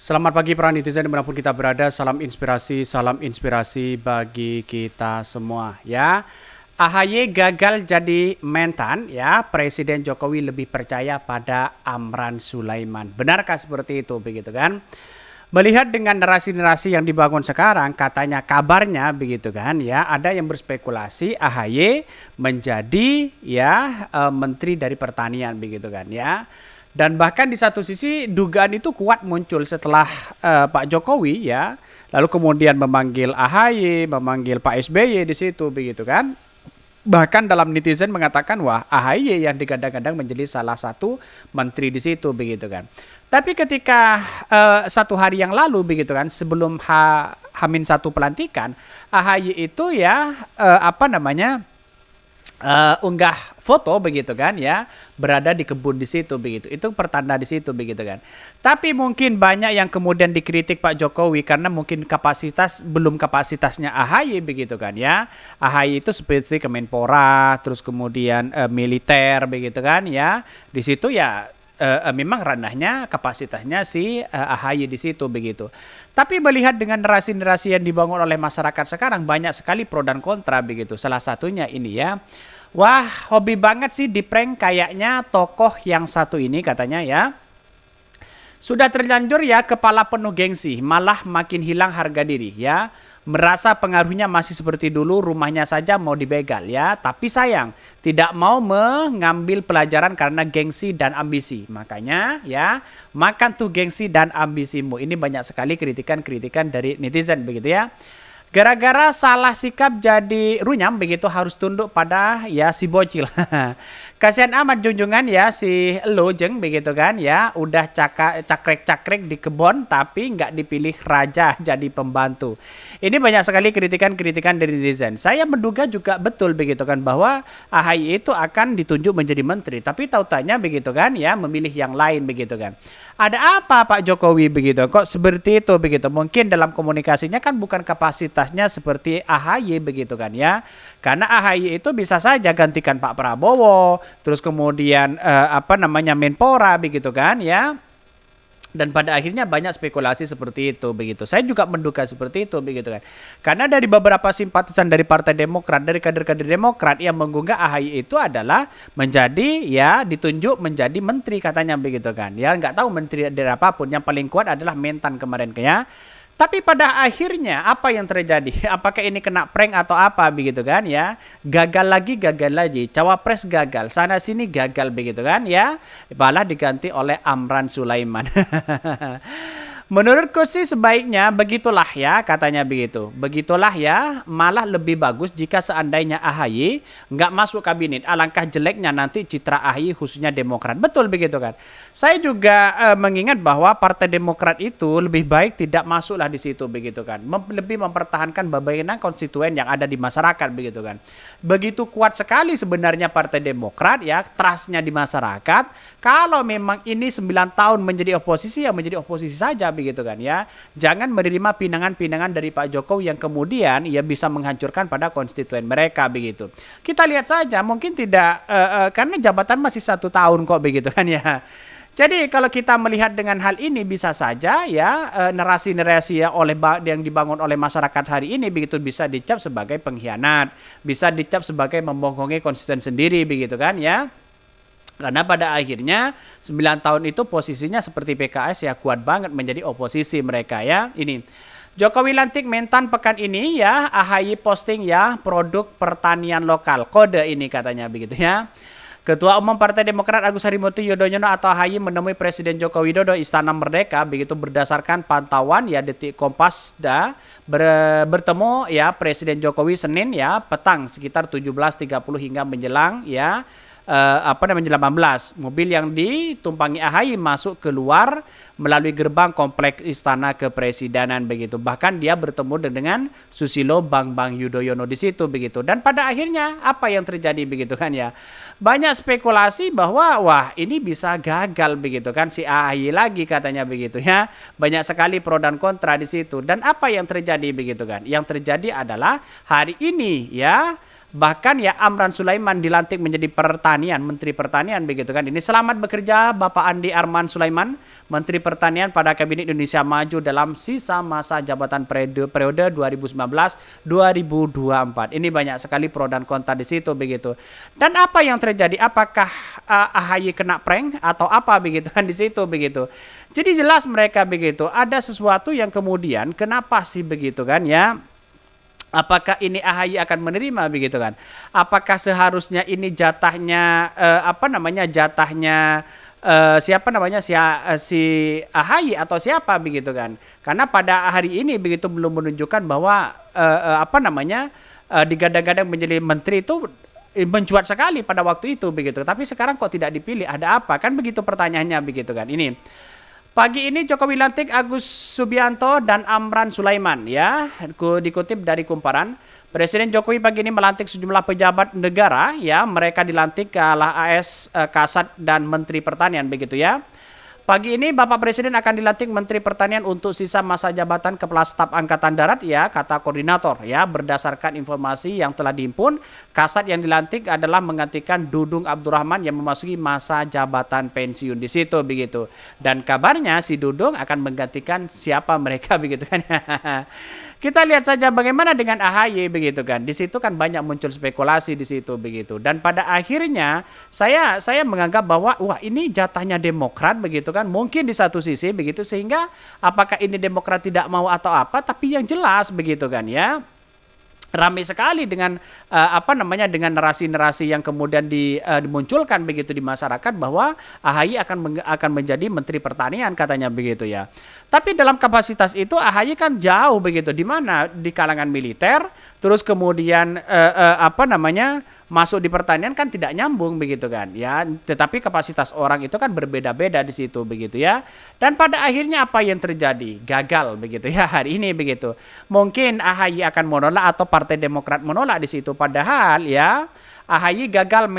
Selamat pagi para netizen dimanapun kita berada, salam inspirasi bagi kita semua ya. AHY gagal jadi mentan ya, Presiden Jokowi lebih percaya pada Amran Sulaiman. Benarkah seperti itu begitu kan? Melihat dengan narasi-narasi yang dibangun sekarang, katanya kabarnya begitu kan ya, ada yang berspekulasi AHY menjadi ya menteri dari pertanian begitu kan ya. Dan bahkan di satu sisi dugaan itu kuat muncul setelah Pak Jokowi ya, lalu kemudian memanggil AHY, memanggil Pak SBY di situ begitu kan. Bahkan dalam netizen mengatakan wah AHY yang digadang-gadang menjadi salah satu menteri di situ begitu kan. Tapi ketika satu hari yang lalu begitu kan sebelum Hamin satu pelantikan, AHY itu ya unggah foto begitu kan ya, berada di kebun di situ begitu, itu pertanda di situ begitu kan. Tapi mungkin banyak yang kemudian dikritik Pak Jokowi karena mungkin belum kapasitasnya AHY begitu kan ya. AHY itu seperti Kemenpora, terus kemudian militer begitu kan ya, di situ ya memang ranahnya kapasitasnya si AHY di situ begitu. Tapi melihat dengan narasi-narasi yang dibangun oleh masyarakat sekarang banyak sekali pro dan kontra begitu. Salah satunya ini ya. Wah, hobi banget sih di prank kayaknya tokoh yang satu ini katanya ya. Sudah terlanjur ya kepala penuh gengsi, malah makin hilang harga diri ya. Merasa pengaruhnya masih seperti dulu, rumahnya saja mau dibegal ya. Tapi sayang, tidak mau mengambil pelajaran karena gengsi dan ambisi. Makanya ya, makan tuh gengsi dan ambisimu. Ini banyak sekali kritikan-kritikan dari netizen begitu ya. Gara-gara salah sikap jadi runyam begitu harus tunduk pada ya si bocil. Kasihan amat junjungan ya si Lojeng begitu kan ya. Udah cakrek-cakrek di kebun tapi nggak dipilih raja jadi pembantu. Ini banyak sekali kritikan-kritikan dari netizen. Saya menduga juga betul begitu kan bahwa AHY itu akan ditunjuk menjadi menteri. Tapi tahu-taunya begitu kan ya memilih yang lain begitu kan. Ada apa Pak Jokowi begitu? Kok seperti itu begitu? Mungkin dalam komunikasinya kan bukan kapasitasnya seperti AHY begitu kan ya. Karena AHY itu bisa saja gantikan Pak Prabowo, terus kemudian Menpora begitu kan ya. Dan pada akhirnya banyak spekulasi seperti itu begitu. Saya juga menduga seperti itu begitu kan. Karena dari beberapa simpatisan dari Partai Demokrat, dari kader-kader Demokrat yang mengunggah AHY itu adalah menjadi ya ditunjuk menjadi menteri katanya begitu kan. Ya nggak tahu menteri dari apapun, yang paling kuat adalah mentan kemarin ya. Tapi pada akhirnya apa yang terjadi? Apakah ini kena prank atau apa begitu kan ya? Gagal lagi. Cawapres gagal, sana sini gagal begitu kan ya. Malah diganti oleh Amran Sulaiman. Menurutku sih sebaiknya begitulah ya katanya begitu. Begitulah ya, malah lebih bagus jika seandainya AHY nggak masuk kabinet. Alangkah jeleknya nanti citra AHY khususnya Demokrat. Betul begitu kan. Saya juga mengingat bahwa Partai Demokrat itu lebih baik tidak masuklah di situ begitu kan. Lebih mempertahankan bagaimana konstituen yang ada di masyarakat begitu kan. Begitu kuat sekali sebenarnya Partai Demokrat ya, trustnya di masyarakat. Kalau memang ini 9 tahun menjadi oposisi ya menjadi oposisi saja begitu kan ya. Jangan menerima pinangan-pinangan dari Pak Jokowi yang kemudian ya bisa menghancurkan pada konstituen mereka begitu. Kita lihat saja mungkin tidak karena jabatan masih 1 tahun kok begitu kan ya. Jadi kalau kita melihat dengan hal ini bisa saja ya narasi-narasi ya yang dibangun oleh masyarakat hari ini begitu bisa dicap sebagai pengkhianat, bisa dicap sebagai membohongi konstituen sendiri begitu kan ya. Karena pada akhirnya 9 tahun itu posisinya seperti PKS ya kuat banget menjadi oposisi mereka ya. Ini Jokowi lantik mentan pekan ini ya, AHY posting ya produk pertanian lokal. Kode ini katanya begitu ya. Ketua Umum Partai Demokrat Agus Harimurti Yudhoyono atau AHY menemui Presiden Joko Widodo Istana Merdeka begitu berdasarkan pantauan ya Detik Kompas bertemu ya Presiden Jokowi Senin ya petang sekitar 17.30 hingga menjelang ya menjelang 18. Mobil yang ditumpangi AHY masuk keluar melalui gerbang kompleks Istana Kepresidenan begitu. Bahkan dia bertemu dengan Susilo Bambang Yudhoyono di situ begitu. Dan pada akhirnya apa yang terjadi begitu kan ya? Banyak spekulasi bahwa wah ini bisa gagal begitu kan si AHY lagi katanya begitu ya. Banyak sekali pro dan kontra di situ. Dan apa yang terjadi begitu kan? Yang terjadi adalah hari ini ya Bahkan ya Amran Sulaiman dilantik menjadi Menteri Pertanian begitu kan. Ini selamat bekerja Bapak Andi Arman Sulaiman, Menteri Pertanian pada Kabinet Indonesia Maju dalam sisa masa jabatan periode 2019-2024. Ini banyak sekali pro dan kontra di situ begitu. Dan apa yang terjadi? Apakah AHY kena prank atau apa begitu kan di situ begitu. Jadi jelas mereka begitu. Ada sesuatu yang kemudian kenapa sih begitu kan ya? Apakah ini AHY akan menerima begitu kan? Apakah seharusnya ini jatahnya siapa namanya si AHY atau siapa begitu kan? Karena pada hari ini begitu belum menunjukkan bahwa digadang-gadang menjadi menteri itu mencuat sekali pada waktu itu begitu. Tapi sekarang kok tidak dipilih? Ada apa? Kan begitu pertanyaannya begitu kan. Ini pagi ini Jokowi lantik Agus Subianto dan Amran Sulaiman ya. Dikutip dari Kumparan, Presiden Jokowi pagi ini melantik sejumlah pejabat negara ya. Mereka dilantik kalah AS, Kasat dan Menteri Pertanian begitu ya. Pagi ini Bapak Presiden akan dilantik Menteri Pertanian untuk sisa masa jabatan Kepala Staf Angkatan Darat ya, kata koordinator ya. Berdasarkan informasi yang telah dihimpun, Kasat yang dilantik adalah menggantikan Dudung Abdurrahman yang memasuki masa jabatan pensiun di situ begitu. Dan kabarnya si Dudung akan menggantikan siapa mereka begitu kan. Kita lihat saja bagaimana dengan AHY begitu kan. Di situ kan banyak muncul spekulasi di situ begitu. Dan pada akhirnya saya menganggap bahwa wah ini jatahnya Demokrat begitu kan. Mungkin di satu sisi begitu, sehingga apakah ini Demokrat tidak mau atau apa, tapi yang jelas begitu kan ya. Ramai sekali dengan dengan narasi-narasi yang kemudian dimunculkan begitu di masyarakat bahwa AHY akan menjadi Menteri Pertanian katanya begitu ya. Tapi dalam kapasitas itu AHY kan jauh begitu, di mana di kalangan militer, terus kemudian masuk di pertanian kan tidak nyambung begitu kan ya. Tetapi kapasitas orang itu kan berbeda-beda di situ begitu ya. Dan pada akhirnya apa yang terjadi? Gagal begitu ya hari ini begitu. Mungkin AHY akan menolak atau Partai Demokrat menolak di situ, padahal ya AHY gagal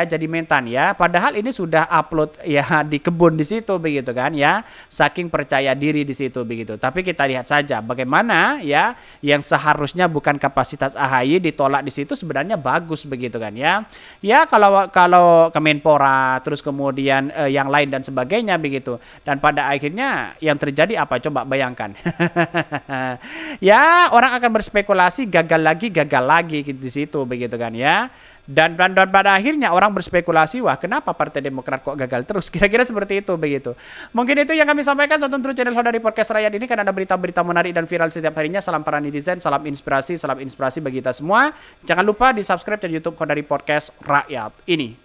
jadi mentan ya. Padahal ini sudah upload ya di kebun di situ begitu kan ya. Saking percaya diri di situ begitu. Tapi kita lihat saja bagaimana ya yang seharusnya bukan kapasitas AHY ditolak di situ sebenarnya bagus begitu kan ya. Ya kalau Kemenpora terus kemudian yang lain dan sebagainya begitu. Dan pada akhirnya yang terjadi apa, coba bayangkan. Ya orang akan berspekulasi gagal lagi di situ begitu kan ya. Dan pada akhirnya orang berspekulasi, wah kenapa Partai Demokrat kok gagal terus? Kira-kira seperti itu begitu. Mungkin itu yang kami sampaikan. Tonton terus channel Hodari Podcast Rakyat ini, kan ada berita-berita menarik dan viral setiap harinya. Salam para netizen, salam inspirasi bagi kita semua. Jangan lupa di subscribe channel YouTube Hodari Podcast Rakyat ini.